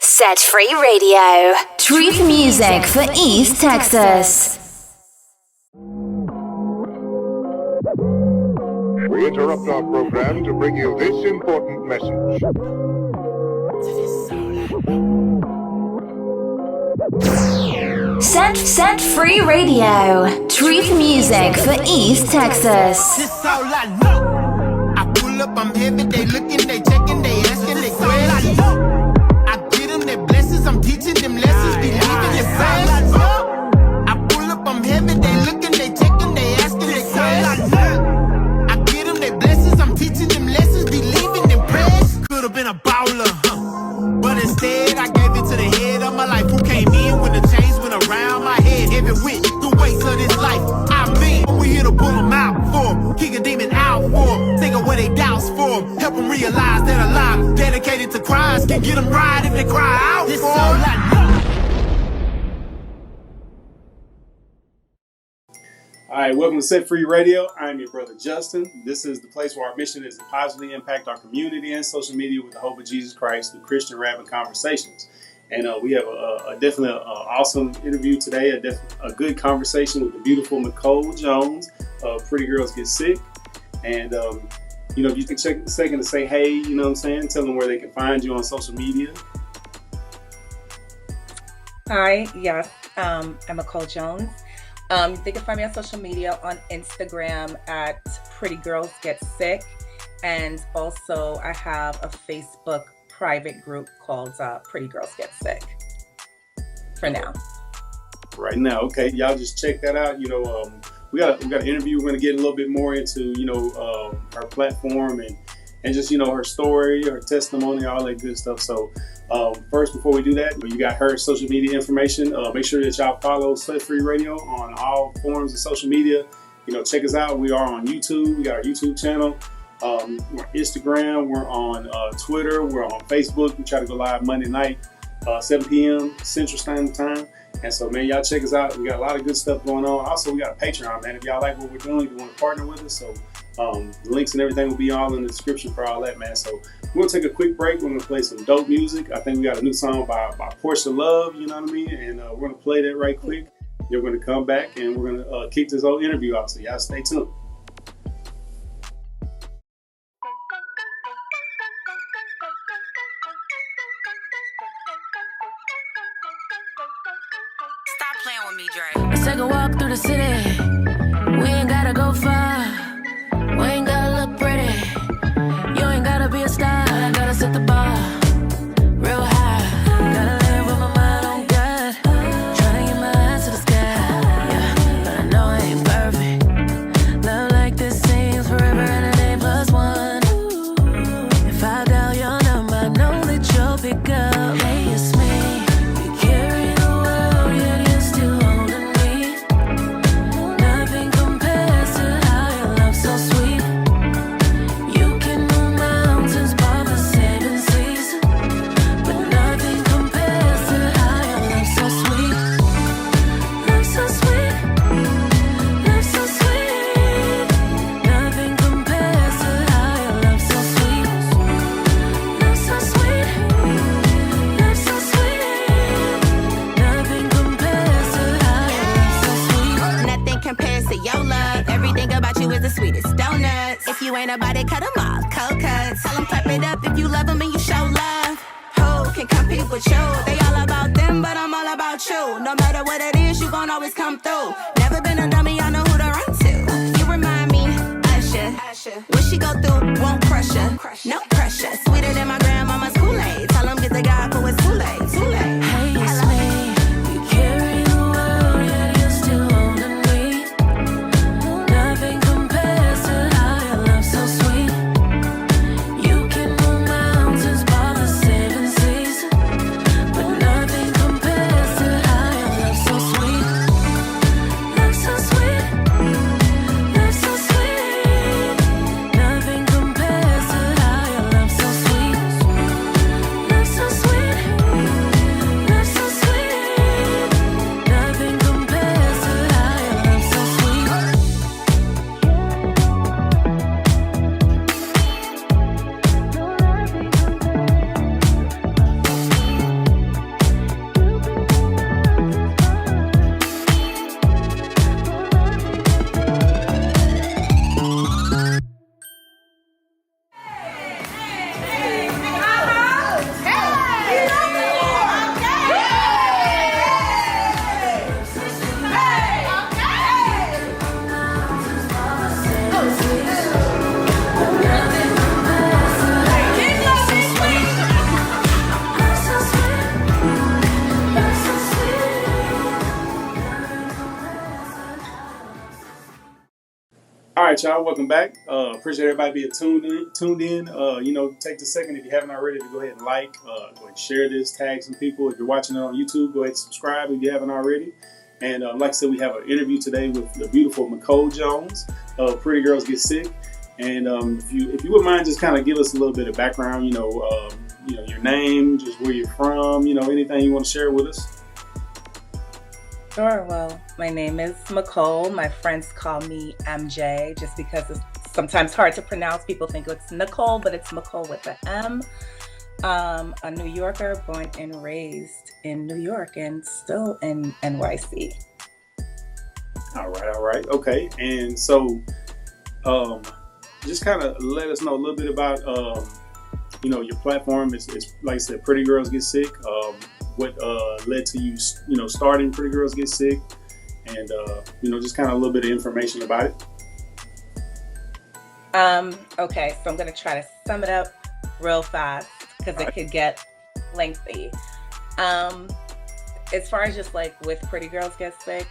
Set Free Radio. Truth music for East Texas. We interrupt our program to bring you this important message. Set Free Radio. Truth music for East Texas. This all I know. I pull up, I'm heavy, they looking, they checking, they asking, they all I know. I get them their blessings, I'm teaching them lessons, believing in prayers. I pull up, I'm heavy, they looking, they checking, they asking, they all I know. I get them their blessings, I'm teaching them lessons, believing in prayers. Could've been a baller, but instead I gave it to the head of my life, who came in when the chains went around my head, heavy with the weights of this life. I mean, we here to pull them out for them, kick a demon out for them, take away they doubts for them, help them realize that a life dedicated to Christ can get them right if they cry out this for them. All I know. All right, welcome to Set Free Radio. I'm your brother Justin. This is the place where our mission is to positively impact our community and social media with the hope of Jesus Christ through Christian rap and conversations. And we have definitely an awesome interview today, a good conversation with the beautiful Michole Jones of Pretty Girls Get Sick. And, if you can take a second to say, hey, you know what I'm saying? Tell them where they can find you on social media. Hi, yes, I'm Michole Jones. They can find me on social media on Instagram at Pretty Girls Get Sick. And also I have a Facebook private group called Pretty Girls Get Sick for now. Right now, okay, y'all just check that out. We got an interview. We're going to get a little bit more into her platform and just her story, her testimony, all that good stuff. So first, before we do that, you got her social media information. Make sure that y'all follow Set Free Radio on all forms of social media. Check us out. We are on YouTube. We got our YouTube channel. We're on Instagram, we're on Twitter, we're on Facebook. We try to go live Monday night, 7 p.m. Central Standard Time. And so, man, y'all check us out. We got a lot of good stuff going on. Also, we got a Patreon, man. If y'all like what we're doing, if you want to partner with us, so the links and everything will be all in the description for all that, man. So we're going to take a quick break. We're going to play some dope music. I think we got a new song by Porsha Love, you know what I mean? And we're going to play that right quick. Then we're going to come back and we're going to kick this whole interview off. So y'all stay tuned. Let's take a walk through the city. We ain't gotta go far. We ain't gotta look pretty. You ain't gotta be a star. I gotta set the bar real high. Gotta live with my mind on God. Trying to get my eyes to the sky. Yeah, but I know I ain't perfect. Love like this seems forever and a day plus one. If I dial your number, I know that you'll pick up. Hey, it's me. You carry the world, yet you're still holding me. Nothing compares to how your love's so sweet. You can move mountains, part the 7 seas, but nothing compares to how your love's so sweet. Love's so sweet. Love's so sweet. Nothing compares to how your love's so sweet. Love's so sweet. Love's so sweet. Nothing compares to how your love's so sweet. Nothing compares to your love. Everything about you is the sweetest donuts. If you ain't about it, cut them off. Cold cuts. Tell them clap it up if you love them and you show love. Who can compete with you? They all about them, but I'm all about you. No matter what it is, you gon' always come through. Never been a dummy, I know who to run to. You remind me, Usher. What she go through, won't crush her. No pressure. Sweeter than my grandmama's Kool-Aid. Tell them get the guy for it's too late. Too late. Hey, it's me. You carry the world, yet you're still holding me. Nothing compares to how your love's so sweet. You can move mountains, part the 7 seas, but nothing compares to how your love's so sweet. right, y'all, welcome back. Appreciate everybody being tuned in. Take the second if you haven't already to go ahead and go ahead and share this, tag some people. If you're watching it on YouTube, go ahead and subscribe if you haven't already. And like I said, we have an interview today with the beautiful Michole Jones of Pretty Girls Get Sick. And if you wouldn't mind, just kind of give us a little bit of background, your name, just where you're from, anything you want to share with us. Sure. Well, my name is Michole. My friends call me MJ just because it's sometimes hard to pronounce. People think it's Nicole, but it's Michole with the M. A New Yorker, born and raised in New York and still in NYC. All right. Okay. And so just kind of let us know a little bit about, your platform. It's like I said, Pretty Girls Get Sick. What led to you, starting Pretty Girls Get Sick, and just kind of a little bit of information about it. Okay, so I'm gonna try to sum it up real fast because it could get lengthy. As far as just like with Pretty Girls Get Sick,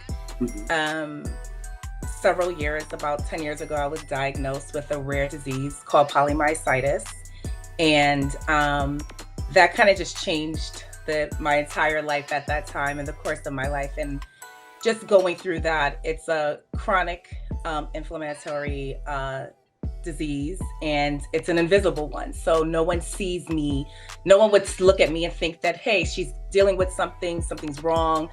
several years, about 10 years ago, I was diagnosed with a rare disease called polymyositis, and that kind of just changed my entire life at that time and the course of my life. And just going through that, it's a chronic inflammatory disease, and it's an invisible one. So no one sees me. No one would look at me and think that, hey, she's dealing with something's wrong.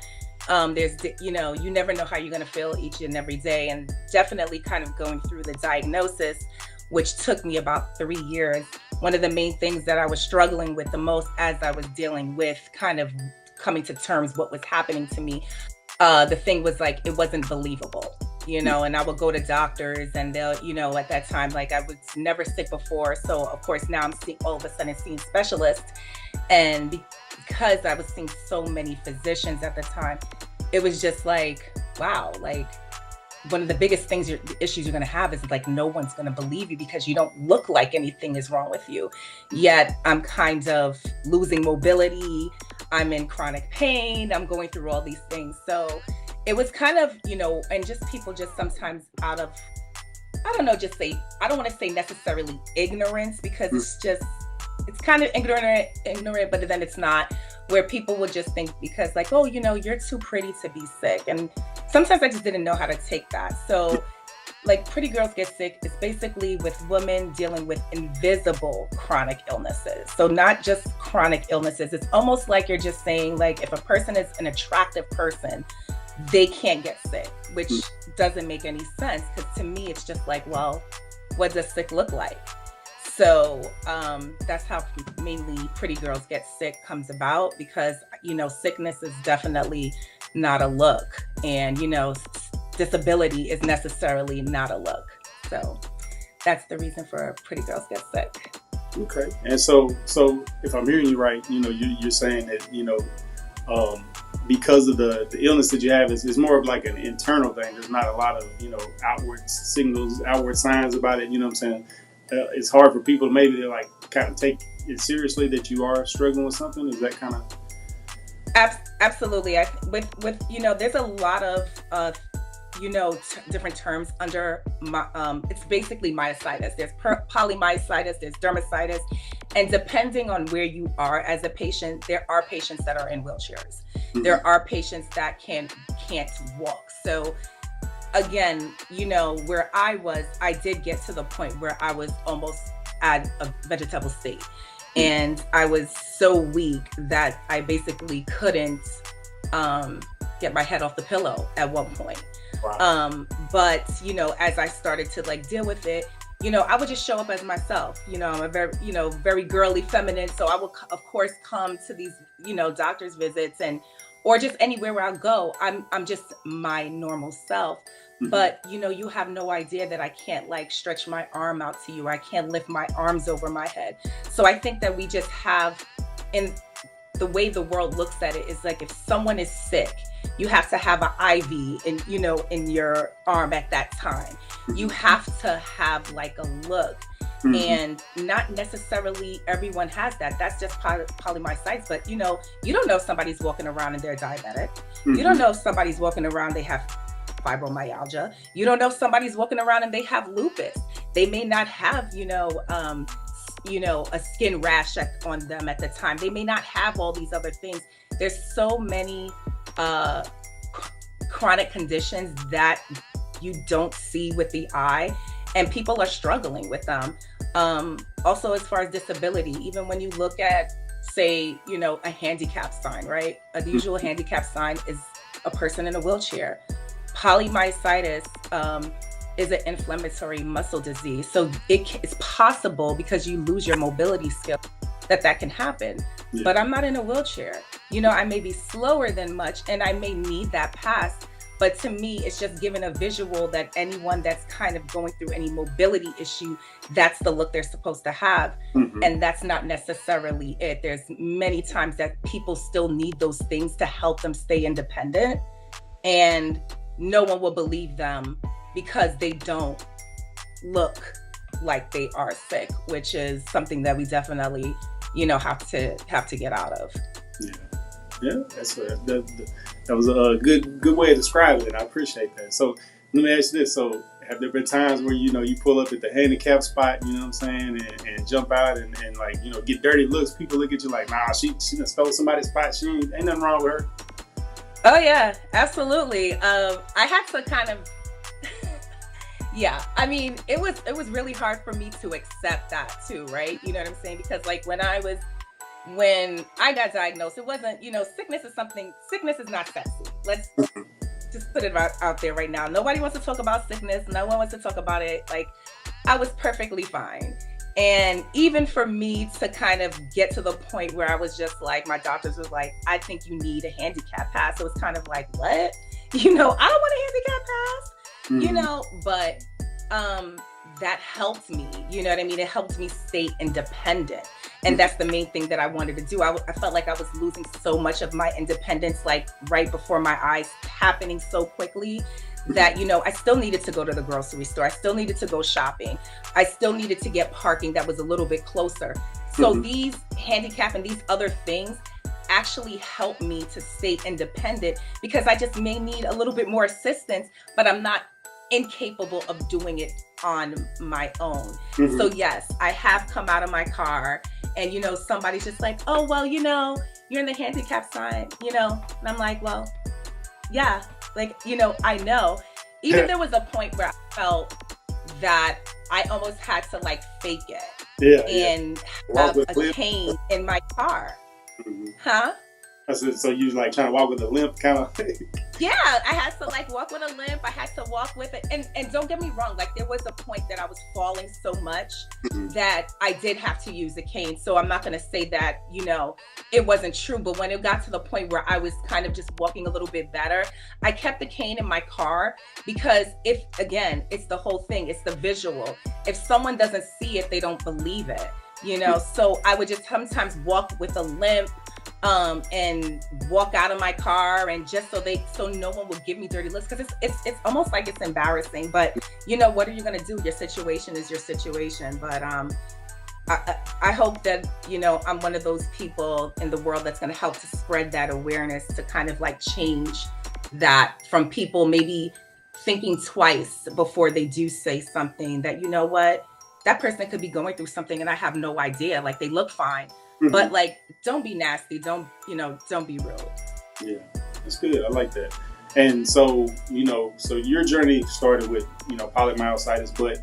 You never know how you're going to feel each and every day. And definitely kind of going through the diagnosis, which took me about 3 years. One of the main things that I was struggling with the most as I was dealing with kind of coming to terms what was happening to me, the thing was like, it wasn't believable, and I would go to doctors and they'll, at that time, like I was never sick before. So of course now I'm all of a sudden seeing specialists. And because I was seeing so many physicians at the time, it was just like, wow, like, one of the biggest issues you're going to have is like no one's going to believe you because you don't look like anything is wrong with you. Yet I'm kind of losing mobility. I'm in chronic pain. I'm going through all these things. So it was kind of, and just people just sometimes out of, I don't want to say necessarily ignorance, because it's kind of ignorant, but then it's not, where people would just think because like, oh, you're too pretty to be sick. And sometimes I just didn't know how to take that. So like Pretty Girls Get Sick is basically with women dealing with invisible chronic illnesses. So not just chronic illnesses. It's almost like you're just saying, like, if a person is an attractive person, they can't get sick, which doesn't make any sense. Because to me, it's just like, well, what does sick look like? So that's how mainly Pretty Girls Get Sick comes about, because, sickness is definitely not a look, and, disability is necessarily not a look. So that's the reason for Pretty Girls Get Sick. Okay. And so if I'm hearing you right, you're saying that, because of the illness that you have, it's more of like an internal thing. There's not a lot of, outward signals, outward signs about it. You know what I'm saying? It's hard for people to maybe like kind of take it seriously that you are struggling with something. Is that kind of? Absolutely. With there's a lot of different terms under it's basically myositis. There's polymyositis, there's dermatitis, and depending on where you are as a patient, there are patients that are in wheelchairs. There are patients that can't walk. So again, where I did get to the point where I was almost at a vegetative state. And I was so weak that I basically couldn't get my head off the pillow at one point. Wow. But, as I started to like deal with it, I would just show up as myself. I'm a very, very girly, feminine. So I would, of course, come to these, doctor's visits or just anywhere where I go, I'm just my normal self. But, you have no idea that I can't like stretch my arm out to you. I can't lift my arms over my head. So I think that we just have, in the way the world looks at it, is like if someone is sick, you have to have an IV in your arm at that time. You have to have like a look. And not necessarily everyone has that. That's just polymyositis. But, you don't know if somebody's walking around and they're diabetic. You don't know if somebody's walking around, they have fibromyalgia. You don't know if somebody's walking around and they have lupus. They may not have, a skin rash on them at the time. They may not have all these other things. There's so many chronic conditions that you don't see with the eye, and people are struggling with them. Also, as far as disability, even when you look at, say, a handicap sign, right? A usual handicap sign is a person in a wheelchair. Polymyositis is an inflammatory muscle disease. So it's possible, because you lose your mobility skill, that can happen. Yeah. But I'm not in a wheelchair. I may be slower than much, and I may need that pass. But to me, it's just giving a visual that anyone that's kind of going through any mobility issue, that's the look they're supposed to have. Mm-hmm. And that's not necessarily it. There's many times that people still need those things to help them stay independent. And no one will believe them because they don't look like they are sick, which is something that we definitely, have to get out of. Yeah, that's that was a good way of describing it. I appreciate that. So let me ask you this: so have there been times where you pull up at the handicap spot, you know what I'm saying, and jump out and like get dirty looks? People look at you like, nah, she done stole somebody's spot. Ain't nothing wrong with her. Oh yeah, absolutely. I had to kind of. Yeah, I mean, it was really hard for me to accept that too, right? You know what I'm saying? Because like when I got diagnosed, it wasn't, sickness is not sexy. Let's just put it out there right now. Nobody wants to talk about sickness. No one wants to talk about it. Like, I was perfectly fine. And even for me to kind of get to the point where I was just like, my doctors was like, I think you need a handicap pass. So it was kind of like, what? I don't want a handicap pass. But that helped me, you know what I mean? It helped me stay independent. And that's the main thing that I wanted to do. I felt like I was losing so much of my independence, like right before my eyes, happening so quickly that, I still needed to go to the grocery store. I still needed to go shopping. I still needed to get parking that was a little bit closer. So these handicap and these other things actually helped me to stay independent, because I just may need a little bit more assistance, but I'm not incapable of doing it on my own. So yes, I have come out of my car and, somebody's just like, oh, well, you're in the handicap sign, and I'm like, well, yeah, like, I know. Even there was a point where I felt that I almost had to like fake it and have a cane in my car. Huh? So you like trying to walk with a limp, kind of? Yeah, I had to like walk with a limp. I had to walk with it. And don't get me wrong, like there was a point that I was falling so much that I did have to use a cane. So I'm not going to say that, it wasn't true. But when it got to the point where I was kind of just walking a little bit better, I kept the cane in my car, because it's the whole thing. It's the visual. If someone doesn't see it, they don't believe it, So I would just sometimes walk with a limp, and walk out of my car, and just so no one would give me dirty looks, because it's almost like it's embarrassing. But what are you gonna do? Your situation is your situation. But I hope that I'm one of those people in the world that's gonna help to spread that awareness, to kind of like change that from people maybe thinking twice before they do say something, that that person could be going through something and I have no idea. Like, they look fine. But like, don't be nasty. Don't be rude. Yeah, that's good. I like that. And so, so your journey started with, polymyositis, but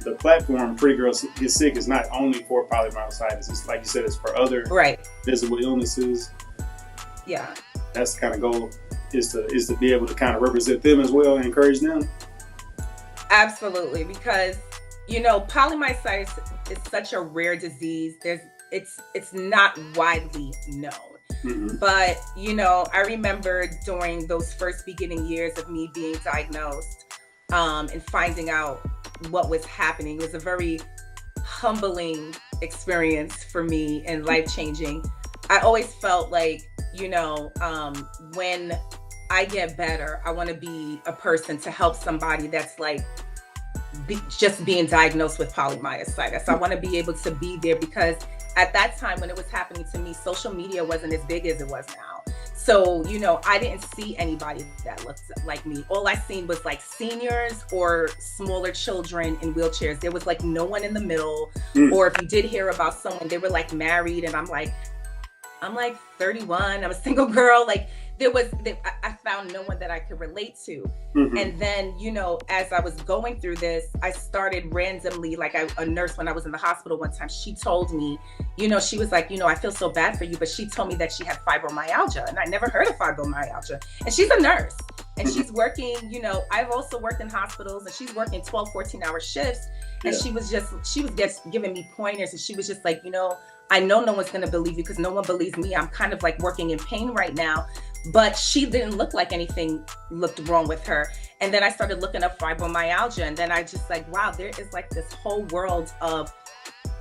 the platform Pretty Girls Get Sick is not only for polymyositis. It's like you said, it's for other visible illnesses. Yeah. That's the kind of goal, is to be able to kind of represent them as well and encourage them. Absolutely. Because, polymyositis is such a rare disease. It's not widely known. But, I remember during those first beginning years of me being diagnosed, and finding out what was happening, it was a very humbling experience for me and life-changing. I always felt like, when I get better, I want to be a person to help somebody that's like, just being diagnosed with polymyositis. I want to be able to be there, because at that time when it was happening to me, social media wasn't as big as it was now. So, you know, I didn't see anybody that looked like me. All I seen was like seniors or smaller children in wheelchairs. There was like no one in the middle. Or if you did hear about someone, they were like married, and I'm like 31. I'm a single girl. Like I found no one that I could relate to. And then, you know, as I was going through this, I started randomly, like a nurse when I was in the hospital one time, she told me, you know, she was like, you know, I feel so bad for you, but she told me that she had fibromyalgia, and I never heard of fibromyalgia. And she's a nurse, and she's working, you know, I've also worked in hospitals, and she's working 12, 14-hour shifts. And she was just giving me pointers, and she was just like, you know, I know no one's going to believe you because no one believes me. I'm kind of like working in pain right now. But she didn't look like anything looked wrong with her. And then I started looking up fibromyalgia. And then I just like, wow, there is like this whole world of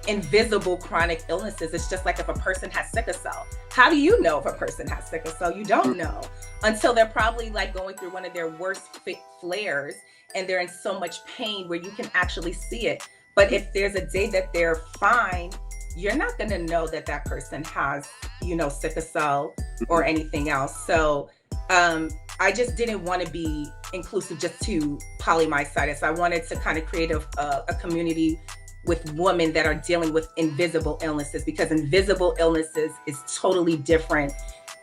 invisible chronic illnesses. It's just like if a person has sickle cell. How do you know if a person has sickle cell? You don't know until they're probably like going through one of their worst flares and they're in so much pain where you can actually see it. But if there's a day that they're fine, you're not going to know that that person has, you know, sickle cell or anything else. So I just didn't want to be inclusive just to polymyositis. I wanted to kind of create a community with women that are dealing with invisible illnesses, because invisible illnesses is totally different.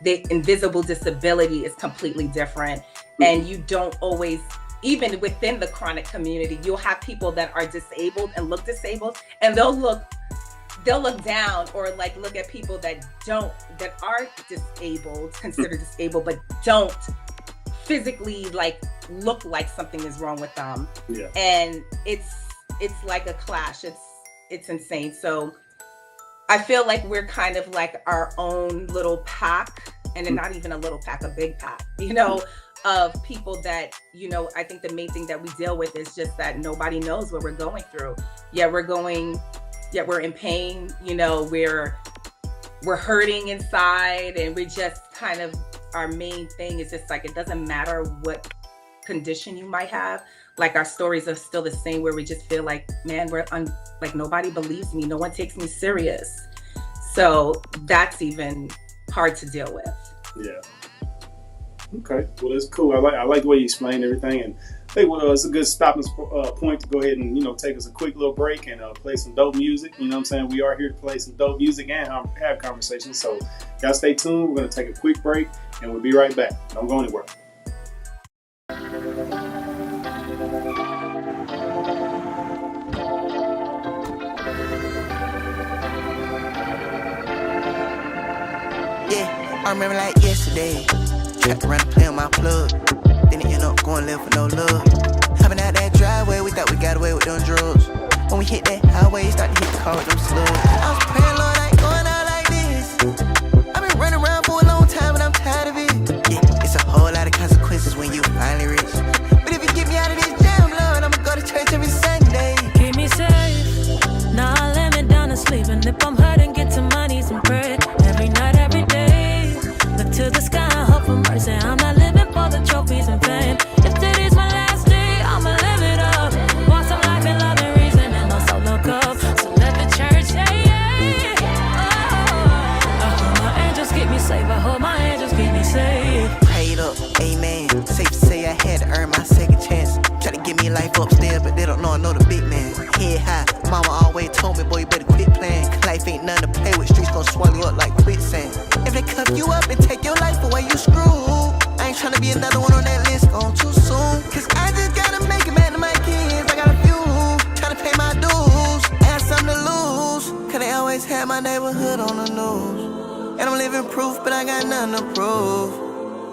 The invisible disability is completely different. And you don't always, even within the chronic community, you'll have people that are disabled and look disabled, and they'll look down or like look at people that are disabled, considered disabled, but don't physically like look like something is wrong with them. Yeah. And it's like a clash. It's insane. So I feel like we're kind of like our own little pack, and then not even a little pack, a big pack, you know, of people that, you know, I think the main thing that we deal with is just that nobody knows what we're going through. Yet we're in pain, you know, we're hurting inside, and we just kind of, our main thing is just like, it doesn't matter what condition you might have. Like our stories are still the same, where we just feel like, man, like nobody believes me. No one takes me serious. So that's even hard to deal with. Yeah. Okay. Well, that's cool. I like the way you explain everything, and I think it's a good stopping point to go ahead and, you know, take us a quick little break and play some dope music. You know what I'm saying? We are here to play some dope music and have conversations. So y'all stay tuned. We're going to take a quick break, and we'll be right back. Don't go anywhere. Yeah, I remember like yesterday. Tried to run and play on my plug. Then it end up going left for no love. Hopping out that driveway, we thought we got away with them drugs. When we hit that highway, started to hit the car with them slugs. I was praying, Lord, I ain't going out like this. I've been running around for a long time, but I'm tired of it. Yeah, it's a whole lot of consequences when you finally rich. But if you get me out of this jam, Lord, I'ma go to church every Sunday. Keep me safe. Now I lay me down to sleep, and if I'm hurting, get some money, some bread. Every night, every day. Look to the sky, hope for mercy. I'm not living for the trophies and fame. If today's my last day, I'ma live it up. Want some life and love and reason, and no solo cup. So let the church say, yeah. I hope my angels keep me safe. I hope my angels keep me safe. Prayed up, amen. Safe to say I had to earn my second chance. Try to give me life upstairs, but they don't know I know the big man. Head high, mama always told me, boy, you better quit playing. Life ain't nothing to play with, streets gon' swallow you up like quicksand. If they cuff you up and take your life away, you screwed. I ain't tryna be another one on that list, gone too soon. Cause I just gotta make it back to my kids. I got a few, tryna pay my dues. I had something to lose, cause they always had my neighborhood on the news. And I'm living proof, but I got nothing to prove.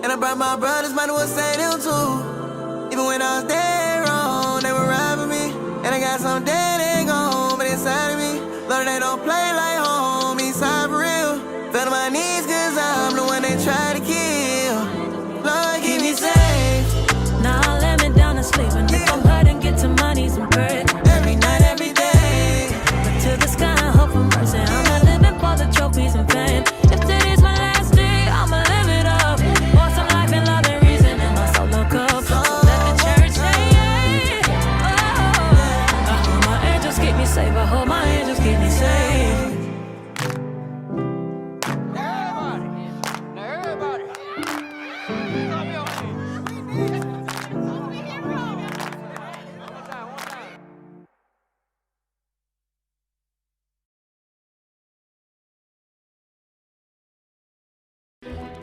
And I brought my brothers, might as well say them too. Even when I was dead wrong, they were robbing me. And I got some dead ain't gone, but inside of me, Lord, they don't play like home, inside for real. Fell to my knees, cause I'm the one they try to kill. Lord, keep me safe. Now I lay me down to sleep, and if I'm hurting, get some money, some bread. Every night, every day. Look to the sky, hope for mercy. I'm not living for the trophies and fame. If today's my last day, I'ma live it up. Want some life and love and reason, and no solo cup. So let the church say, yeah. I hope my angels keep me safe. I hope my angels keep me safe.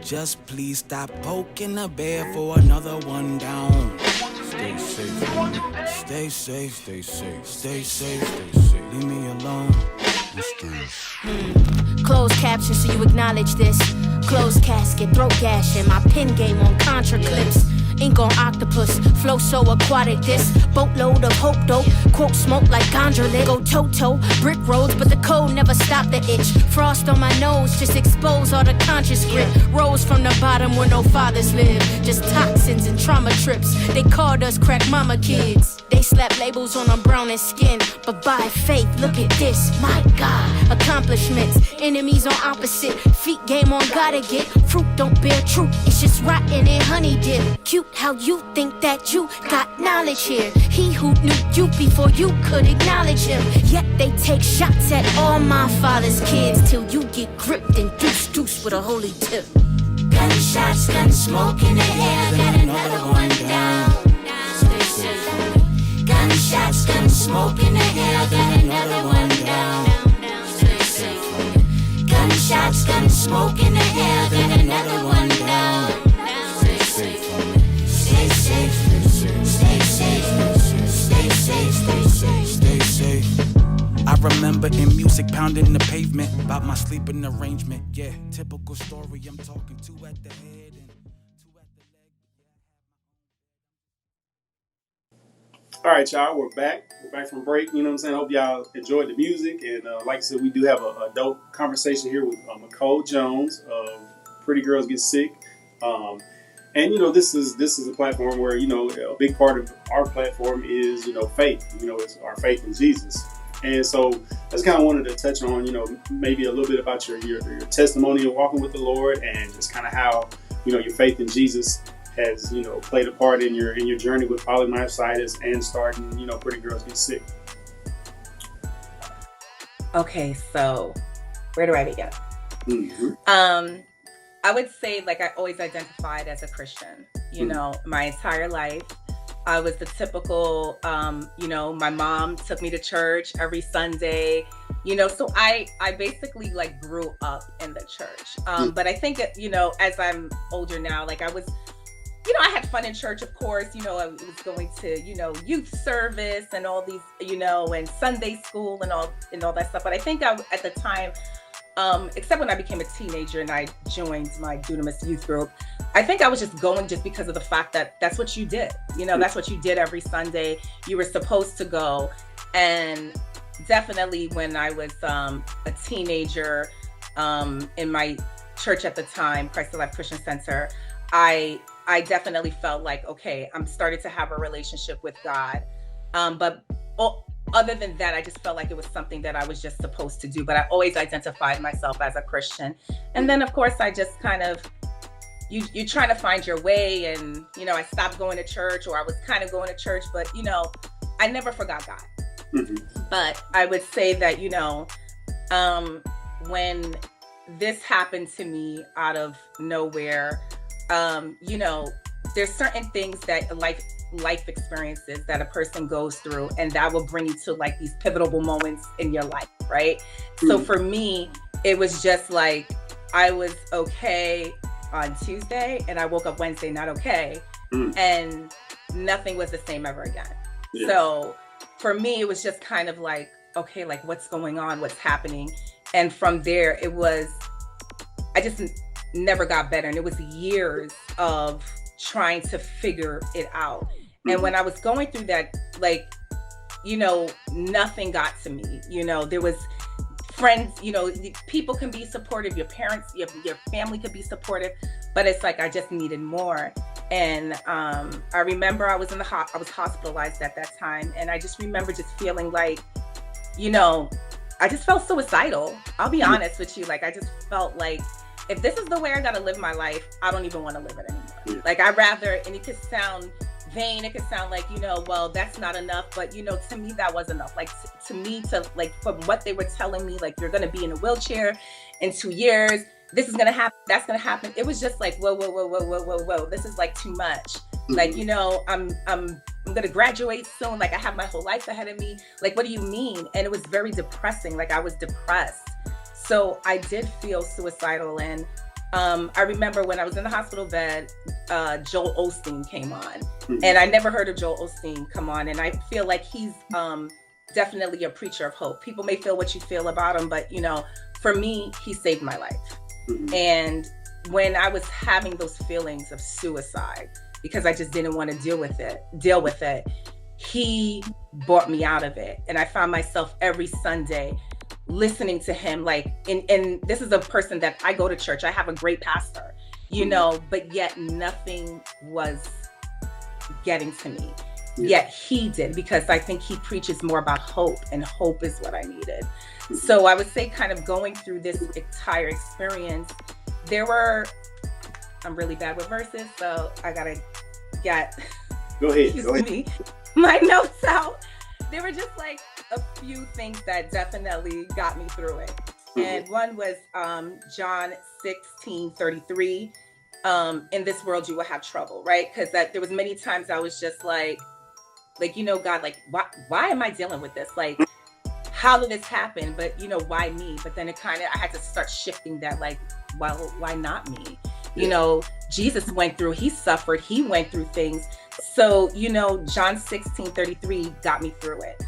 Just please stop poking the bear for another one down. Stay safe. Stay safe. Stay safe. Stay safe. Stay safe. Leave me alone. Closed caption so you acknowledge this. Closed casket, throat gashing. My pen game on contra clips. Ink on octopus, flow so aquatic. This boatload of hope dope. Quote smoke like ganja lit. Go toto, brick roads, but the code never stopped the itch. Frost on my nose, just expose all the conscious grit. Rose from the bottom where no fathers live. Just toxins and trauma trips. They called us crack mama kids. They slap labels on our brownish skin, but by faith, look at this. My God, accomplishments. Enemies on opposite. Feet game on gotta get. Fruit don't bear truth. It's just rotten and honey dip. Cute how you think that you got knowledge here. He who knew you before you could acknowledge him. Yet they take shots at all my father's kids till you get gripped and deuce with a holy tip. Gunshots, gun smoke in the air. Got another one down. Stay safe. Gunshots, gun smoke in the air. Got another one down. Stay safe. Gunshots, gun smoke in the air. Got another one down. Stay safe. Stay safe. Stay safe. Stay safe. Stay safe. Stay safe. I remember in music pounding the pavement about my sleeping arrangement. Yeah, typical story. I'm talking two at the head and two at the leg. All right, y'all, we're back. We're back from break. You know what I'm saying? Hope y'all enjoyed the music. And like I said, we do have a dope conversation here with Michole Jones of Pretty Girls Get Sick. And, you know, this is a platform where, you know, a big part of our platform is, you know, faith. You know, it's our faith in Jesus. And so I just kind of wanted to touch on, you know, maybe a little bit about your testimony of walking with the Lord and just kind of how, you know, your faith in Jesus has, you know, played a part in your journey with polymyositis and starting, you know, Pretty Girls Get Sick. Okay, so where do I begin? Mm-hmm. I would say, like, I always identified as a Christian, you know, my entire life. I was the typical, you know, my mom took me to church every Sunday, you know, so I basically like grew up in the church. But I think, you know, as I'm older now, like I was, you know, I had fun in church, of course, you know, I was going to, you know, youth service and all these, you know, and Sunday school and all that stuff. But I think at the time, except when I became a teenager and I joined my Dunamis youth group, I think I was just going just because of the fact that that's what you did. You know, that's what you did every Sunday. You were supposed to go. And definitely when I was a teenager in my church at the time, Christ Alive Christian Center, I definitely felt like, okay, I'm starting to have a relationship with God. But other than that, I just felt like it was something that I was just supposed to do. But I always identified myself as a Christian. And then, of course, I just kind of, you're trying to find your way. And, you know, I stopped going to church, or I was kind of going to church. But, you know, I never forgot God. Mm-hmm. But I would say that, you know, when this happened to me out of nowhere, you know, there's certain things that life experiences that a person goes through, and that will bring you to like these pivotal moments in your life, right? So for me, it was just like I was okay on Tuesday and I woke up Wednesday not okay, and nothing was the same ever again. Yeah. So for me, it was just kind of like, okay, like what's going on, what's happening? And from there, it was, I just never got better. And it was years of trying to figure it out. And when I was going through that, like, you know, nothing got to me. You know, there was friends, you know, people can be supportive, your parents, your family could be supportive, but it's like I just needed more. And I remember I was I was hospitalized at that time, and I just remember just feeling like, you know, I just felt suicidal. I'll be honest with you. Like, I just felt like, if this is the way I gotta live my life, I don't even want to live it anymore. Like, I'd rather, and it could sound vain, it could sound like, you know, well, that's not enough, but, you know, to me, that was enough. Like, to me, to like, from what they were telling me, like, you're gonna be in a wheelchair in 2 years, this is gonna happen, that's gonna happen. It was just like, whoa, this is like too much. Like, you know, I'm gonna graduate soon, like I have my whole life ahead of me. Like, what do you mean? And it was very depressing. Like, I was depressed. So I did feel suicidal. And I remember when I was in the hospital bed, Joel Osteen came on, and I never heard of Joel Osteen come on, and I feel like he's definitely a preacher of hope. People may feel what you feel about him, but you know, for me, he saved my life. And when I was having those feelings of suicide, because I just didn't want to deal with it, he brought me out of it. And I found myself every Sunday listening to him, like, and this is a person that I go to church. I have a great pastor, you know, but yet nothing was getting to me. Yet he did, because I think he preaches more about hope, and hope is what I needed. So I would say, kind of going through this entire experience, I'm really bad with verses, so I gotta get Go ahead. me, my notes out. There were just like a few things that definitely got me through it. And one was John 16:33. In this world you will have trouble, right? Because there was many times I was just like, you know, God, like, why am I dealing with this? Like, how did this happen? But, you know, why me? But then I had to start shifting that, like, well, why not me? You know, Jesus he suffered, he went through things. So, you know, John 16:33 got me through it.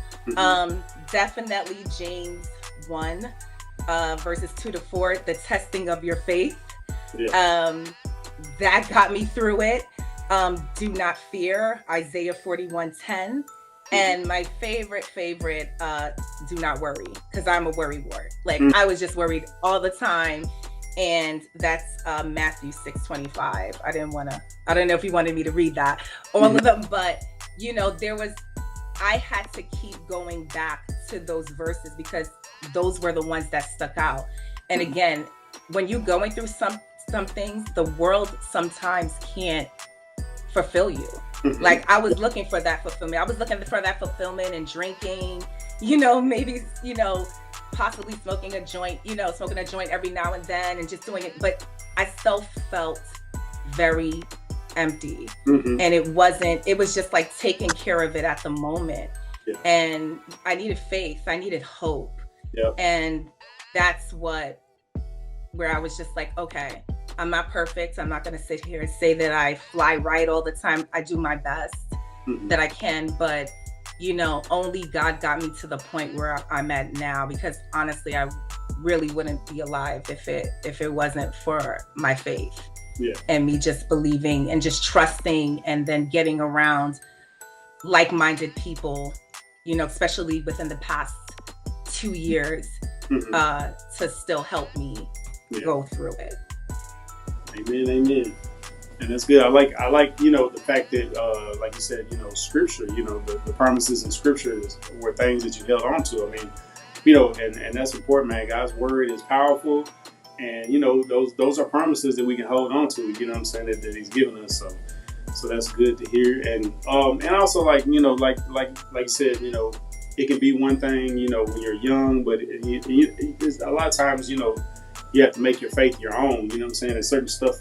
Definitely James 1, verses 2-4, the testing of your faith. That got me through it. Do not fear, Isaiah 41:10. And my favorite, do not worry, because I'm a worry wart. Like, I was just worried all the time. And that's Matthew 6:25. I don't know if you wanted me to read that, all of them, but you know, I had to keep going back to those verses, because those were the ones that stuck out. And again, when you're going through some things, the world sometimes can't fulfill you. Like, I was looking for that fulfillment. I was looking for that fulfillment in drinking, you know, maybe, you know, possibly smoking a joint every now and then, and just doing it. But I still felt very empty. And it was just like taking care of it at the moment. And I needed faith. I needed hope. And that's where I was just like, okay, I'm not perfect. I'm not going to sit here and say that I fly right all the time. I do my best that I can, but you know, only God got me to the point where I'm at now, because honestly, I really wouldn't be alive if it wasn't for my faith and me just believing and just trusting, and then getting around like-minded people, you know, especially within the past 2 years, to still help me go through it. Amen. And that's good. I like, you know, the fact that, like you said, you know, scripture, you know, the promises in scripture were things that you held on to. I mean, you know, and that's important, man. God's word is powerful. And, you know, those are promises that we can hold on to, you know what I'm saying, that he's given us. So that's good to hear. And also, like, you know, like you said, you know, it can be one thing, you know, when you're young, but it's a lot of times, you know, you have to make your faith your own, you know what I'm saying? And certain stuff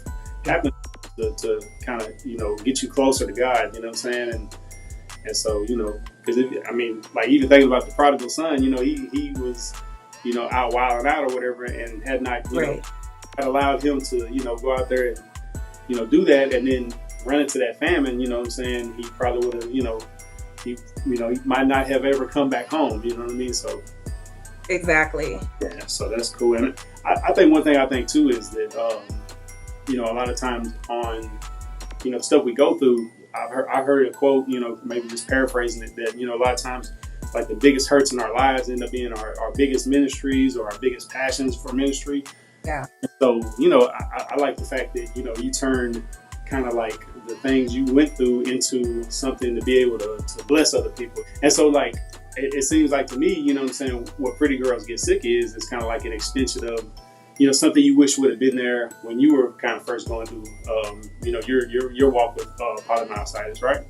happens to kind of, you know, get you closer to God, you know what I'm saying? And so, you know, because I mean, like, even thinking about the prodigal son, you know, he was, you know, out wilding out or whatever, and had not, you know, had allowed him to, you know, go out there and, you know, do that, and then run into that famine, you know what I'm saying? He probably would have, you know, he might not have ever come back home, you know what I mean? So. Exactly. Yeah, so that's cool. And I think one thing I think too is that, you know, a lot of times on, you know, stuff we go through, I've heard a quote, you know, maybe just paraphrasing it, that, you know, a lot of times, like, the biggest hurts in our lives end up being our biggest ministries, or our biggest passions for ministry. Yeah. So, you know, I like the fact that, you know, you turned kind of like the things you went through into something to be able to bless other people. And so, like, it seems like to me, you know what I'm saying, what Pretty Girls Get Sick is kind of like an extension of, you know, something you wish would have been there when you were kind of first going through, you know, your walk with polymyositis, right?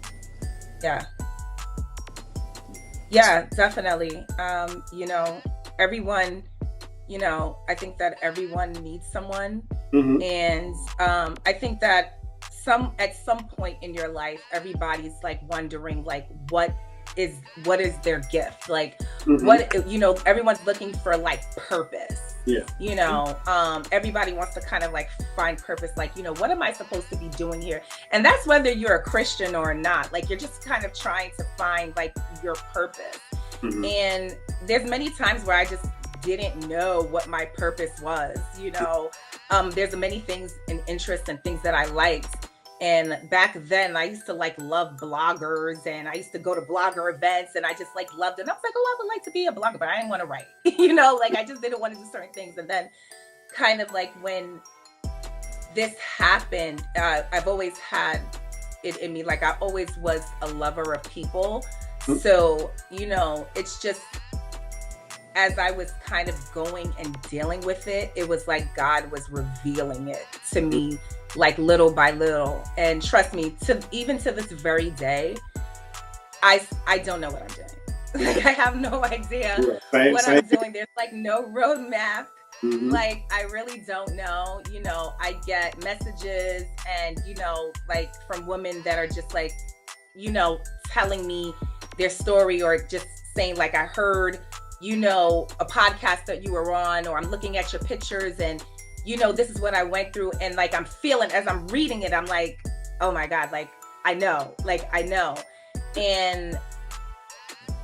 Yeah, definitely. You know, everyone, you know, I think that everyone needs someone. And I think that at some point in your life, everybody's like wondering, like, what is their gift? Like, what, you know, everyone's looking for like purpose. Yeah. You know, everybody wants to kind of like find purpose, like, you know, what am I supposed to be doing here? And that's whether you're a Christian or not. Like, you're just kind of trying to find like your purpose. And there's many times where I just didn't know what my purpose was, you know. There's many things and interests and things that I liked. And back then I used to like love bloggers, and I used to go to blogger events, and I just like loved it. And I was like, oh, I would like to be a blogger, but I didn't want to write, you know, like I just didn't want to do certain things. And then kind of like when this happened, I've always had it in me. Like I always was a lover of people. So, you know, it's just, as I was kind of going and dealing with it, it was like God was revealing it to me, like little by little. And trust me, even to this very day, I don't know what I'm doing. Like I have no idea what I'm doing. There's like no roadmap. Like I really don't know. You know, I get messages and, you know, like from women that are just like, you know, telling me their story, or just saying like, I heard, you know, a podcast that you were on, or I'm looking at your pictures and, you know, this is what I went through. And like, I'm feeling, as I'm reading it, I'm like, oh my God, like, I know. And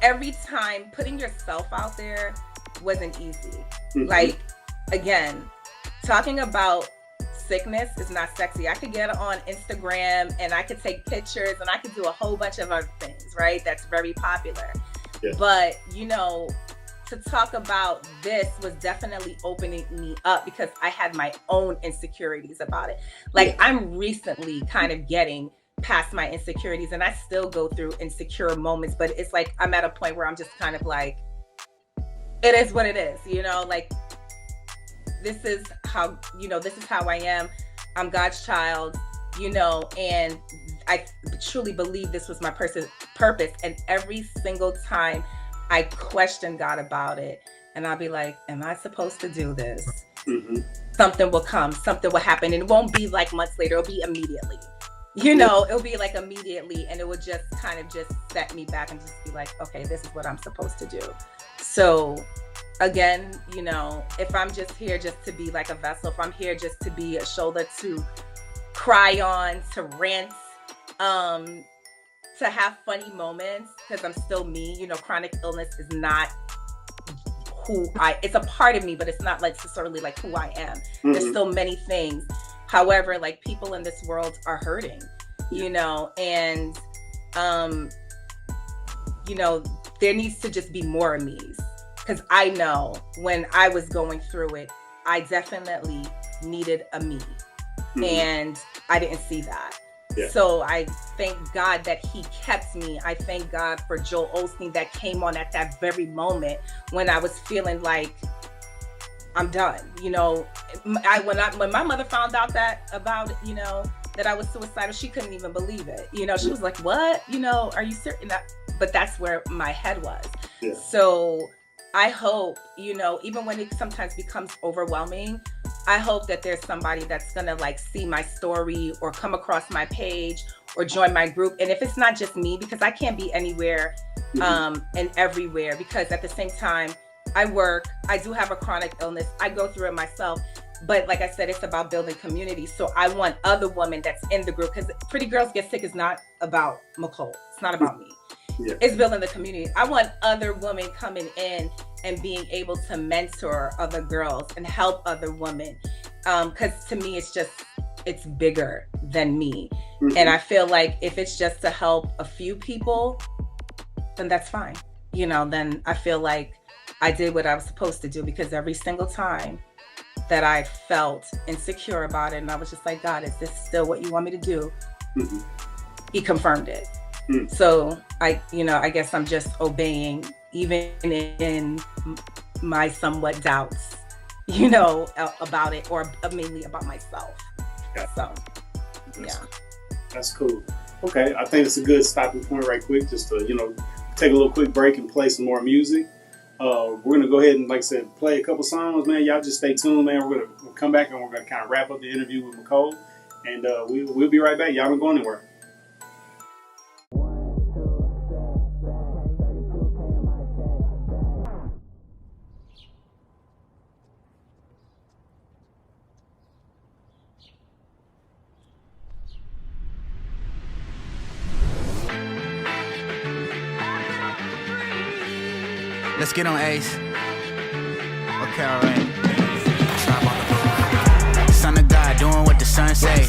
every time putting yourself out there wasn't easy. Like, again, talking about sickness is not sexy. I could get on Instagram and I could take pictures and I could do a whole bunch of other things, right? That's very popular. But, you know, to talk about this was definitely opening me up, because I had my own insecurities about it. Like I'm recently kind of getting past my insecurities, and I still go through insecure moments, but it's like I'm at a point where I'm just kind of like, it is what it is, you know, like this is how, you know, this is how I am. I'm God's child, you know, and I truly believe this was my purpose. And every single time I question God about it, and I'll be like, am I supposed to do this? Something will come, something will happen. And it won't be like months later, it'll be immediately. You know, it'll be like immediately, and it would just kind of just set me back and just be like, okay, this is what I'm supposed to do. So again, you know, if I'm just here just to be like a vessel, if I'm here just to be a shoulder to cry on, to rant, to have funny moments, because I'm still me, you know, chronic illness is not it's a part of me, but it's not like necessarily like who I am. There's still many things. However, like people in this world are hurting, you know, and, you know, there needs to just be more of me. Because I know when I was going through it, I definitely needed a me. And I didn't see that. So I thank God that he kept me. I thank God for Joel Osteen that came on at that very moment when I was feeling like I'm done. You know, when my mother found out about you know, that I was suicidal, she couldn't even believe it. You know, she was like, what? You know, are you certain? But that's where my head was. So I hope, you know, even when it sometimes becomes overwhelming, I hope that there's somebody that's gonna like see my story or come across my page or join my group. And if it's not just me, because I can't be anywhere and everywhere, because at the same time, I work, I do have a chronic illness, I go through it myself. But like I said, it's about building community. So I want other women that's in the group, because Pretty Girls Get Sick is not about Michole. It's not about me. It's building the community. I want other women coming in and being able to mentor other girls and help other women. Because to me, it's bigger than me. And I feel like if it's just to help a few people, then that's fine. You know, then I feel like I did what I was supposed to do, because every single time that I felt insecure about it, and I was just like, God, is this still what you want me to do? He confirmed it. So I guess I'm just obeying, even in my somewhat doubts, you know, about it, or mainly about myself. So, That's cool. Okay, I think it's a good stopping point right quick, just to, you know, take a little quick break and play some more music. We're going to go ahead and, like I said, play a couple songs, man. Y'all just stay tuned, man. We'll come back and we're going to kind of wrap up the interview with Michole. And we'll be right back. Y'all don't go anywhere. Let's get on, Ace. Okay, alright. Son of God, doing what the sun say.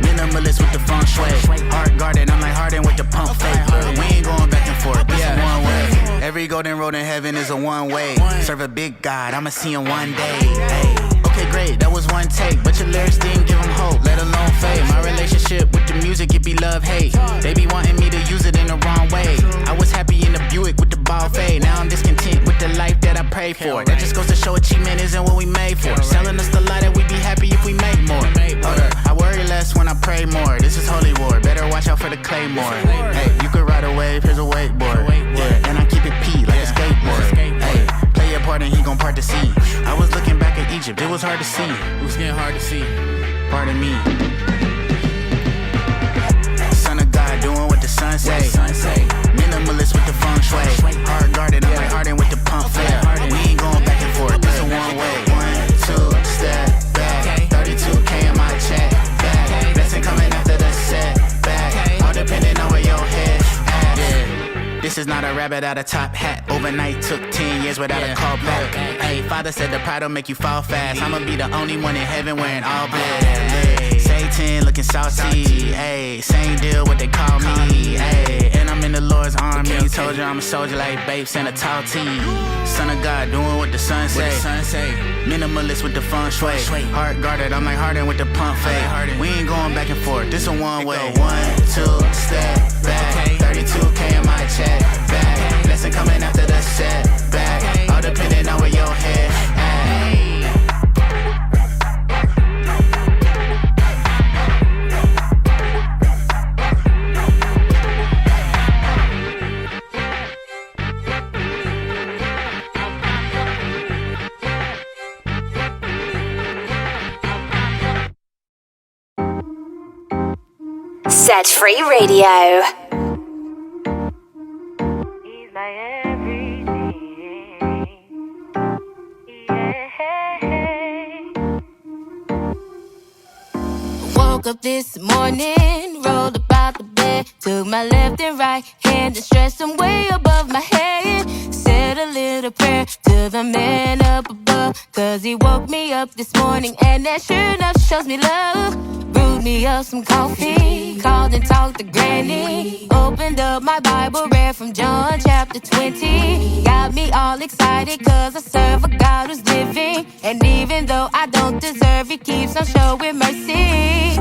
Minimalist with the feng shui. Heart guarded, I'm like Harden with the pump fake. We ain't going back and forth, this is one way. Every golden road in heaven is a one way. Serve a big God, I'ma see him one day. Hey. Okay, great, that was one take, but your lyrics didn't give him hope, let alone fade. My relationship with the music, it be love, hate. They be wanting me to use it in the wrong way. I was happy in the Buick with the ball fade. Now I'm discontent with the life that I pray for. That just goes to show achievement isn't what we made for. Selling us the lie that we be happy if we make more. Hold up, I worry less when I pray more. This is holy war, better watch out for the claymore. Hey, you could ride a wave, here's a wakeboard. Yeah, and I keep it P like a skateboard. Hey, play your part and he gon' part the sea. I was looking back at Egypt, it was hard to see. It was getting hard to see. Pardon me. Son of God, doing what the sun say. Minimalist with the feng shui. Hard guarded, I'm like Harden with the pump fake. We ain't going back and forth, this a one way. 1, 2, step back. 32K in my check back. Blessing coming after the setback. All depending on where your head at. Yeah. This is not a rabbit out of top hat. Overnight took 10 years without a call back. Hey, father said the pride will make you fall fast. I'ma be the only one in heaven wearing all black. Hey, Satan looking saucy. Hey, same deal what they call me. Hey, and I'm in the Lord's army. Told you I'm a soldier like babes and a tall T. Son of God, doing what the sun say. Minimalist with the feng shui. Heart guarded, I'm like Harden with the pump fake. We ain't going back and forth, this a one way. 1, 2, step back. 32K in my check back. Blessing coming after the setback. All depending on where your head at. Set Free Radio. He's my everything. Yeah. Woke up this morning, rolled up out the bed, took my left and right hand and stretched them way above my head. Said a little prayer to the man up above, 'cause he woke me up this morning and that sure enough shows me love. Brewed me up some coffee, called and talked to Granny. Opened up my Bible, read from John chapter 20. Got me all excited 'cause I serve a God who's living. And even though I don't deserve, he keeps on showing mercy.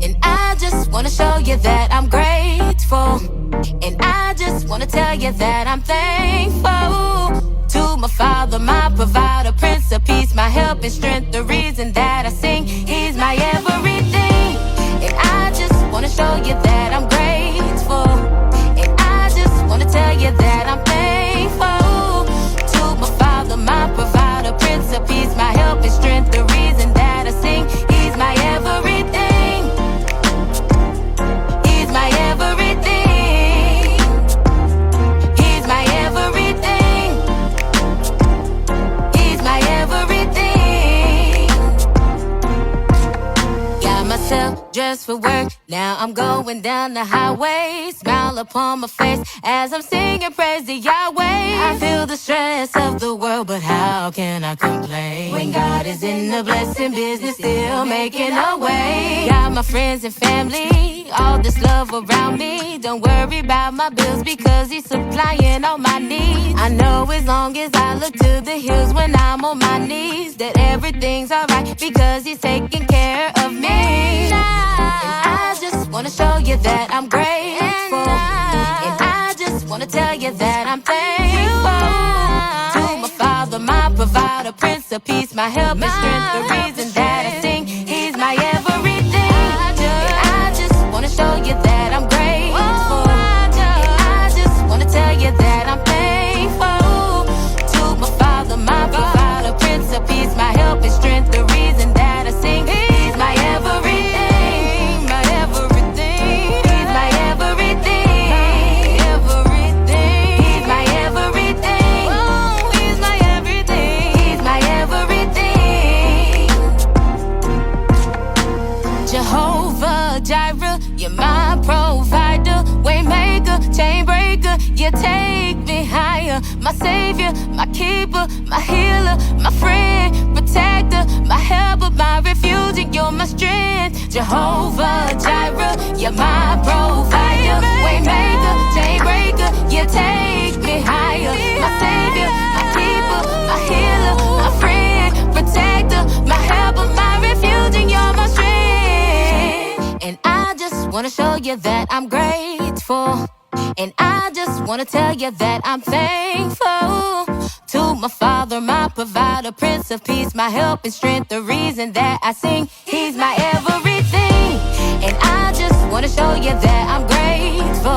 And I just wanna show you that I'm grateful. And I just wanna tell you that I'm thankful. To my Father, my provider, Prince of Peace, my help and strength, the reason that I sing, he's my everything. And I just wanna show you that I'm grateful. And I just wanna tell you that I'm thankful. To my Father, my provider, Prince of Peace, my help and strength, the reason that I sing, he's my everything. He's my everything. He's my everything. He's my everything. Got myself dressed for work, now I'm going down the highway. Smile upon my face as I'm singing praise to Yahweh. I feel the stress of the world, but how can I complain when God is in the blessing business, still making a way. Got my friends and family, all this love around me. Don't worry about my bills because he's supplying all my needs. I know as long as I look to the hills when I'm on my knees, that everything's alright because he's taking care of me. And I just wanna show you that I'm grateful. And I just wanna tell you that I'm thankful. To my Father, my provider, Prince of Peace, my help and strength, the reason that I sing, he's my everything. And I just wanna show you that I'm grateful. And I just wanna tell you that I'm thankful. To my Father, my provider, Prince of Peace, my help and strength, the reason that I sing, he's my everything. My everything. He's my everything. Everything. He's my everything. Oh, he's my everything. He's my everything. Jehovah Jireh, you're my provider, waymaker, chain breaker. You take me higher. higher. My savior, my keeper, my healer, my friend, protector, my helper, my refuge, and you're my strength. Jehovah Jireh, you're my provider. Waymaker, daybreaker, you take me higher. My savior, my keeper, my healer, my friend, protector, my helper, my refuge, and you're my strength. And I just wanna show you that I'm grateful. And I just wanna tell you that I'm thankful to my Father, my provider, Prince of Peace, my help and strength, the reason that I sing. He's my everything. And I just wanna show you that I'm grateful.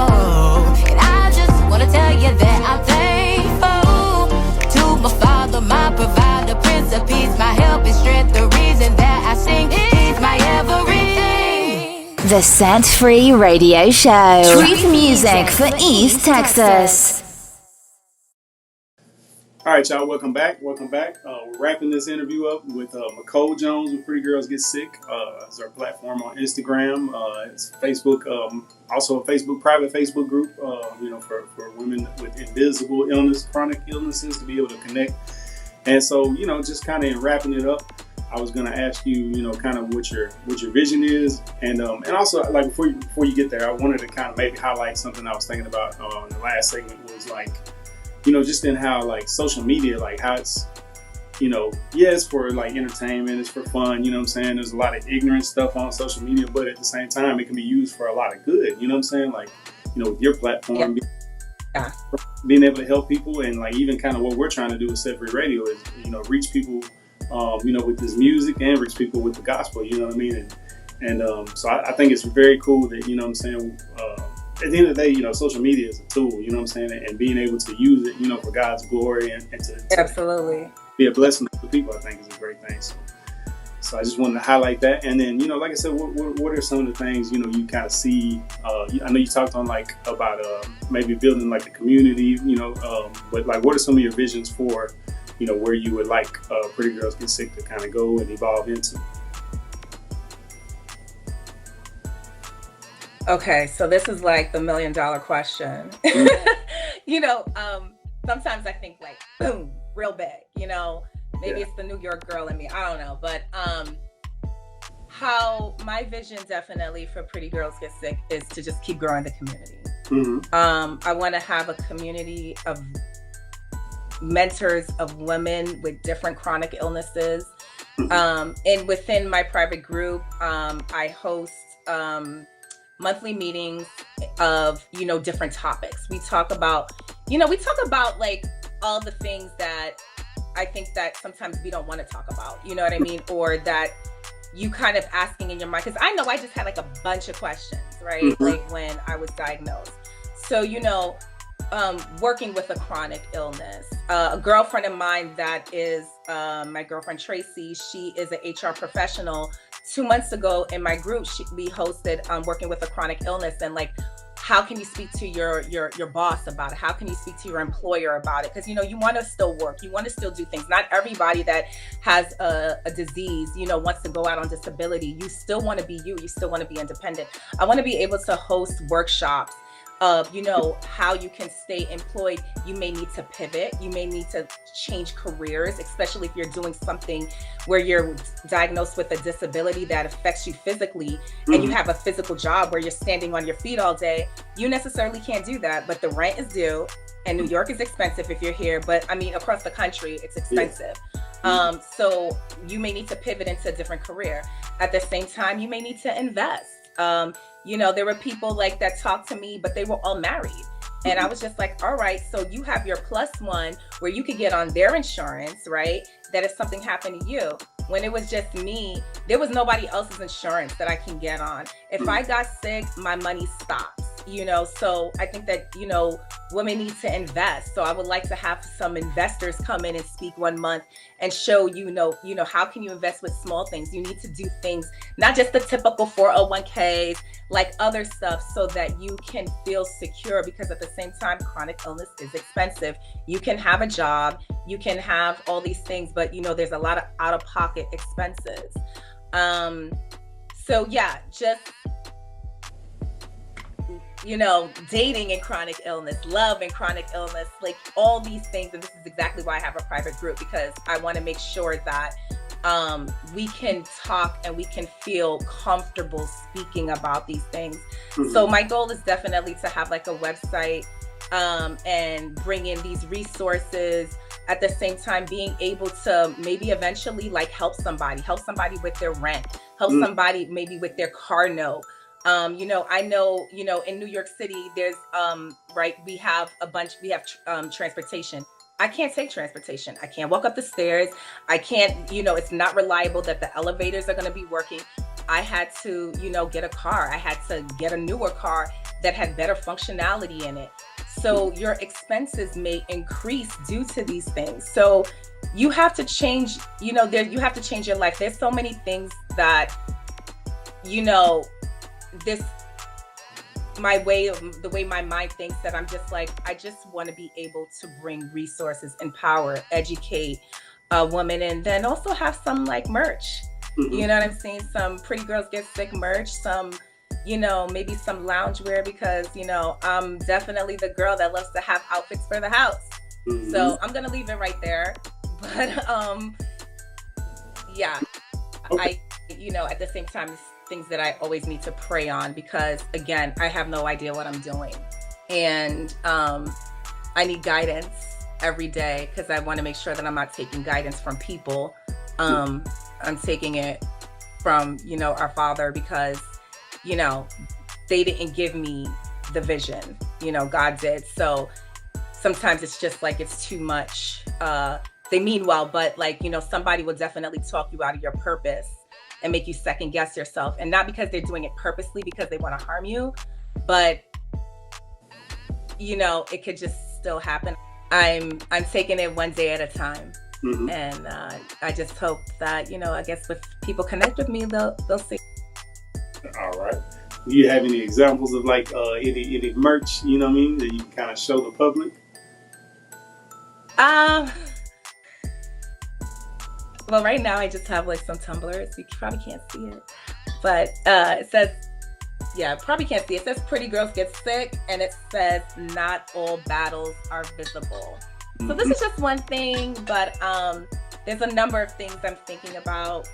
And I just wanna tell you that I'm thankful to my Father, my provider, Prince of Peace, my help and strength, the reason that I sing. He's my everything. The Set Free Radio Show. Truth music for East Texas. All right, y'all. Welcome back. We're wrapping this interview up with Michole Jones with Pretty Girls Get Sick. It's our platform on Instagram. It's Facebook. Also a private Facebook group. For women with invisible illness, chronic illnesses, to be able to connect. And so, just kind of in wrapping it up, I was going to ask you, kind of what your vision is, and also, like, before you get there, I wanted to kind of maybe highlight something I was thinking about in the last segment, was like, just in how, like, social media, like how it's, it's for like entertainment, it's for fun, there's a lot of ignorant stuff on social media, but at the same time, it can be used for a lot of good, like, with your platform, being able to help people, and like even kind of what we're trying to do with Set Free Radio is, reach people, with this music, and reach people with the gospel, you know what I mean? And so I think it's very cool that, at the end of the day, social media is a tool, and being able to use it, for God's glory and to absolutely be a blessing to people, I think is a great thing. So I just wanted to highlight that. And then, like I said, what are some of the things, you kind of see, I know you talked on like about maybe building like a community, but like what are some of your visions for, where you would like Pretty Girls Get Sick to kind of go and evolve into? Okay, so this is like the $1 million question. Sometimes I think like, boom, real big, maybe it's the New York girl in me, I don't know. But how my vision definitely for Pretty Girls Get Sick is to just keep growing the community. Mm-hmm. I want to have a community of mentors of women with different chronic illnesses. And within my private group, I host monthly meetings of, different topics. We talk about like all the things that I think that sometimes we don't want to talk about, you know what I mean? Or that you kind of asking in your mind, because I know I just had like a bunch of questions, right? Mm-hmm. Like when I was diagnosed. So, working with a chronic illness. A girlfriend of mine that is my girlfriend Tracy, she is an HR professional. 2 months ago in my group, we hosted working with a chronic illness, and like, how can you speak to your boss about it? How can you speak to your employer about it? Because, you want to still work. You want to still do things. Not everybody that has a disease, wants to go out on disability. You still want to be you. You still want to be independent. I want to be able to host workshops of, how you can stay employed. You may need to pivot. You may need to change careers, especially if you're doing something where you're diagnosed with a disability that affects you physically, mm-hmm. and you have a physical job where you're standing on your feet all day. You necessarily can't do that, but the rent is due, and New York is expensive if you're here, but I mean, across the country, it's expensive. Yeah. So you may need to pivot into a different career. At the same time, you may need to invest. There were people like that talked to me, but they were all married. And I was just like, all right, so you have your +1 where you could get on their insurance, right? That if something happened to you. When it was just me, there was nobody else's insurance that I can get on. If I got sick, my money stops, So I think that, women need to invest. So I would like to have some investors come in and speak one month and show, how can you invest with small things? You need to do things, not just the typical 401ks, like other stuff, so that you can feel secure, because at the same time, chronic illness is expensive. You can have a job, you can have all these things, but there's a lot of out-of-pocket expenses. So yeah, just dating and chronic illness, love and chronic illness, like all these things. And this is exactly why I have a private group, because I want to make sure that we can talk and we can feel comfortable speaking about these things. So my goal is definitely to have like a website and bring in these resources, at the same time being able to maybe eventually like help somebody with their rent, help somebody maybe with their car note. I know, in New York City, there's, we have transportation. I can't take transportation. I can't walk up the stairs. I can't, it's not reliable that the elevators are going to be working. I had to, get a car. I had to get a newer car that had better functionality in it. So your expenses may increase due to these things. So you have to change, you have to change your life. There's so many things that, the way my mind thinks, that I'm just like, I just want to be able to bring resources, empower, educate a woman, and then also have some like merch. You know what I'm saying? Some Pretty Girls Get Sick merch, some, maybe some loungewear, because, I'm definitely the girl that loves to have outfits for the house. So I'm going to leave it right there. But, yeah, okay. At the same time, things that I always need to pray on, because again, I have no idea what I'm doing, and I need guidance every day, because I want to make sure that I'm not taking guidance from people. I'm taking it from our Father, because they didn't give me the vision, God did. So sometimes it's just like it's too much. They mean well, but like somebody will definitely talk you out of your purpose and make you second guess yourself. And not because they're doing it purposely, because they want to harm you, but it could just still happen. I'm taking it one day at a time. And I just hope that, I guess if people connect with me, they'll see. All right. Do you have any examples of like any merch, that you can kind of show the public? Well, right now I just have like some tumblers. You probably can't see it, but it says, probably can't see it. It says Pretty Girls Get Sick, and it says not all battles are visible. So this is just one thing, but there's a number of things I'm thinking about,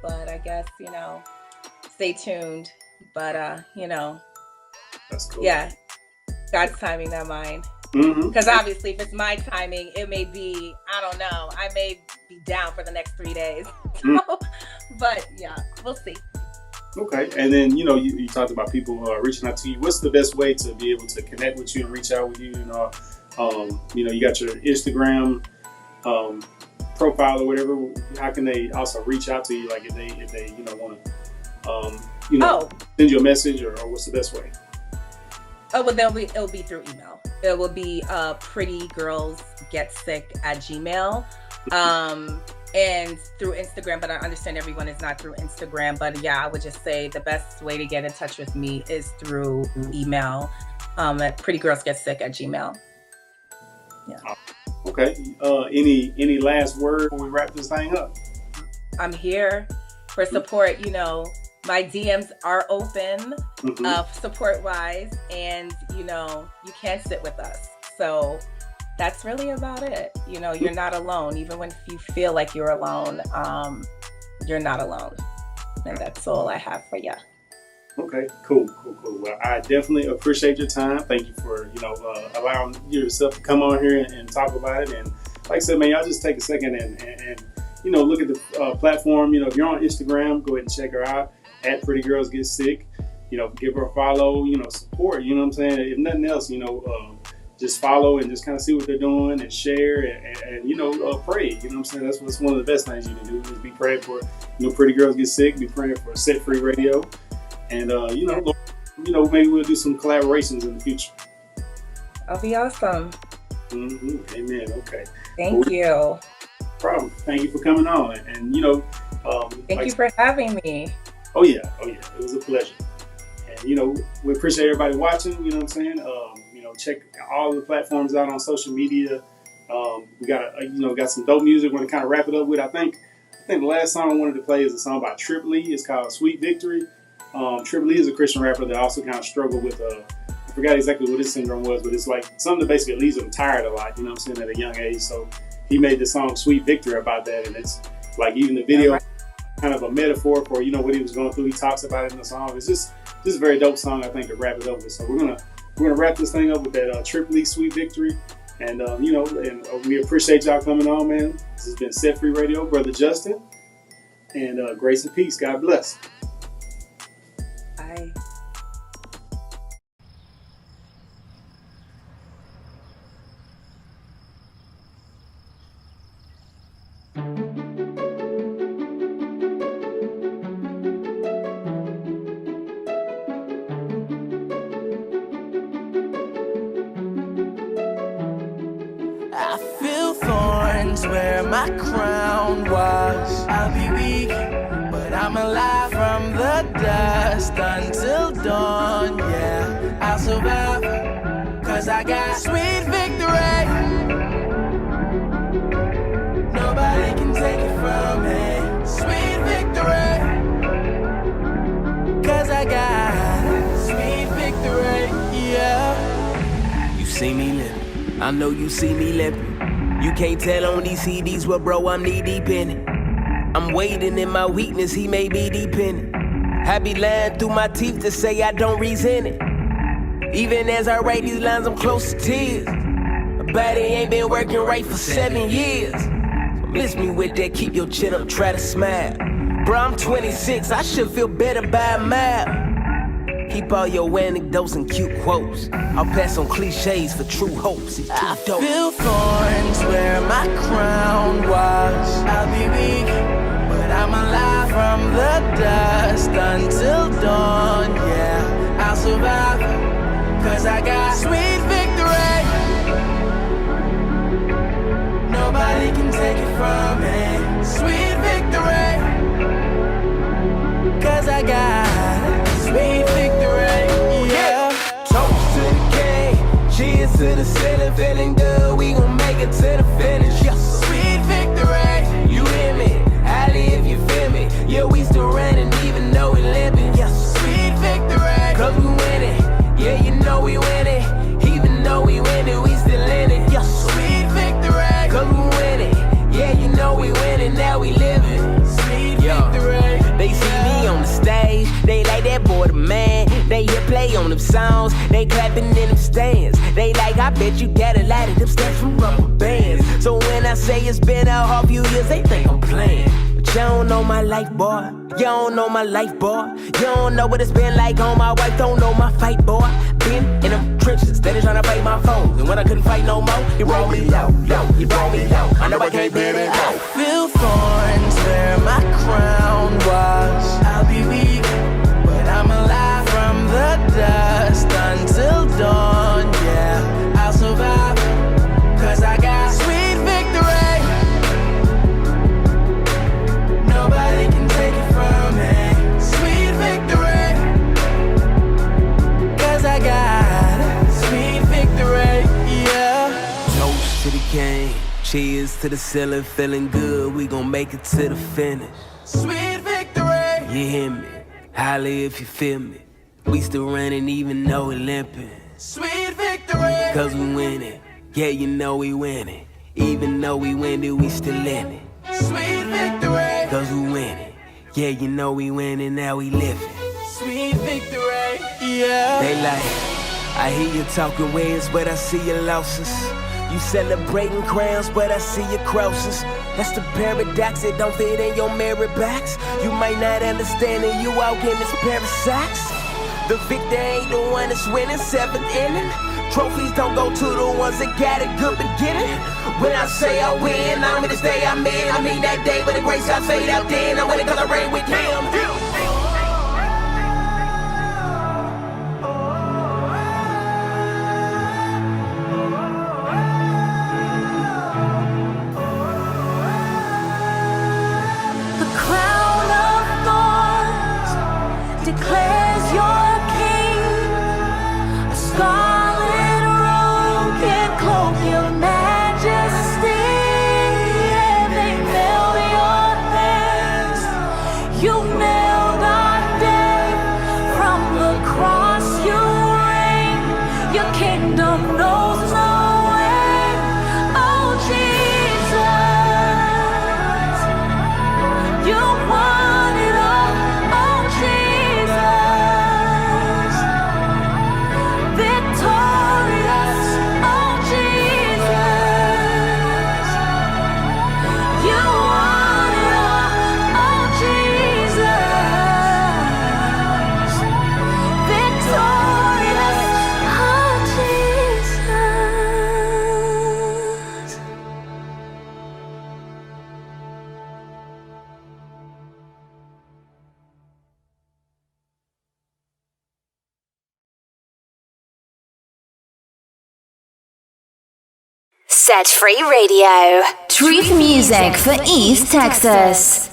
but I guess, stay tuned. But, that's cool. Yeah, God's timing, not mine. Because obviously, if it's my timing, it may be, I don't know, I may be down for the next 3 days. But yeah, we'll see. Okay. And then, you talked about people reaching out to you. What's the best way to be able to connect with you and reach out with you? You got your Instagram profile or whatever. How can they also reach out to you? Like if they want to, send you a message, or what's the best way? Oh, well, it'll be through email. It will be prettygirlsgetsick@gmail.com. And through Instagram, but I understand everyone is not through Instagram. But yeah, I would just say the best way to get in touch with me is through email at prettygirlsgetsick@gmail.com. Yeah. Okay. Any last word before we wrap this thing up? I'm here for support. My DMs are open, support-wise, and you can sit with us. So that's really about it. You're not alone. Even when you feel like you're alone, you're not alone. And that's all I have for you. Okay, cool. Well, I definitely appreciate your time. Thank you for, allowing yourself to come on here and talk about it. And like I said, man, y'all just take a second and look at the platform. If you're on Instagram, go ahead and check her out at Pretty Girls Get Sick. Give her a follow, support, what I'm saying? If nothing else, just follow and just kind of see what they're doing and share and pray. You know what I'm saying? That's one of the best things you can do is be praying for, Pretty Girls Get Sick, be praying for Set Free Radio. And, maybe we'll do some collaborations in the future. That'll be awesome. Amen. Okay. Thank you. No problem. Thank you for coming on. And, thank you for having me. Oh, yeah. It was a pleasure. And, we appreciate everybody watching. You know what I'm saying? Check all the platforms out on social media. We got got some dope music. We're going to kind of wrap it up with. I think the last song I wanted to play is a song by Triple E. It's called Sweet Victory. Triple E is a Christian rapper that also kind of struggled with I forgot exactly what his syndrome was, but it's like something that basically leaves him tired a lot, you know what I'm saying, at a young age. So he made the song Sweet Victory about that, and it's like even the video kind of a metaphor for, you know, what he was going through. He talks about it in the song. It's just a very dope song, I think, to wrap it up with. So we're gonna wrap this thing up with that Triple E Sweet Victory. And you know, and we appreciate y'all coming on, man. This has been Set Free Radio, Brother Justin. And grace and peace. God bless. Bye. I feel thorns where my crown was. I'll be weak, but I'm alive from the dust until dawn. Yeah, I'll survive, cause I got sweet victory. Nobody can take it from me. Sweet victory, cause I got sweet victory. Yeah. You see me living, I know you see me living. You can't tell on these CDs, well, bro, I'm knee deep in it. I'm waiting in my weakness, he may be deep in it. I be lying through my teeth to say I don't resent it. Even as I write these lines, I'm close to tears. My body ain't been working right for 7 years. So miss me with that, keep your chin up, try to smile. Bro, I'm 26, I should feel better by a mile. Keep all your anecdotes and cute quotes. I'll pass on cliches for true hopes. I feel thorns where my crown was. I'll be weak, but I'm alive from the dust until dawn. Yeah, I'll survive, cause I got sweet victory. Nobody can take it from me. Sweet victory, cause I got sweet victory, yeah. Toast to the king, cheers to the ceiling, feeling good, we gon' make it to the finish. Yes, sweet victory, you hear me? Highly if you feel me. Yeah, we still running even though we limping. Yes, sweet victory, cause we winning. Yeah, you know we winning. Even though we winning, we still in it. Yes, sweet victory, cause we winning. Yeah, you know we winning, now we living. Sweet victory. They see me on the stage, they like that boy the man. They hear play on them songs, they clapping in them stands. They like, I bet you got a lot of them steps from rubber bands. So when I say it's been a hard few years, they think I'm playing. But you don't know my life, boy. You don't know my life, boy. You don't know what it's been like on my wife, don't know my fight, boy. Been in them trenches, steady trying to fight my foes. And when I couldn't fight no more, he brought me low, he brought me low. I know I can't bear it low. I feel thorns where my crown was. I'll be weak, but I'm alive from the dust until dawn. Yeah, I'll survive, cause I got sweet victory. Nobody can take it from me. Sweet victory, cause I got sweet victory, yeah. Toast to the king, cheers to the ceiling, feeling good, we gon' make it to the finish. Sweet victory, you hear me? Holla if you feel me. We still running even though we limping. Sweet victory, cause we winning. Yeah, you know we winning. Even though we winning, we still in it. Sweet victory, cause we winning. Yeah, you know we winning, now we living. Sweet victory, yeah. They like, I hear you talking ways, but I see your losses. You celebrating crowns, but I see your crosses. That's the paradox, it don't fit in your merit box. You might not understand it, you out in this pair of socks. The victor ain't the one that's winning 7th inning. Trophies don't go to the ones that got a good beginning. When I say I win, I mean this day I'm in. I mean that day, but the grace I fade out then. I'm winning cause I reign with him. Declares your king, a scarlet robe can cloak your majesty. Yeah, they nailed your hands, you nailed our death. From the cross you reign, Set Free Radio. Truth music for East Texas.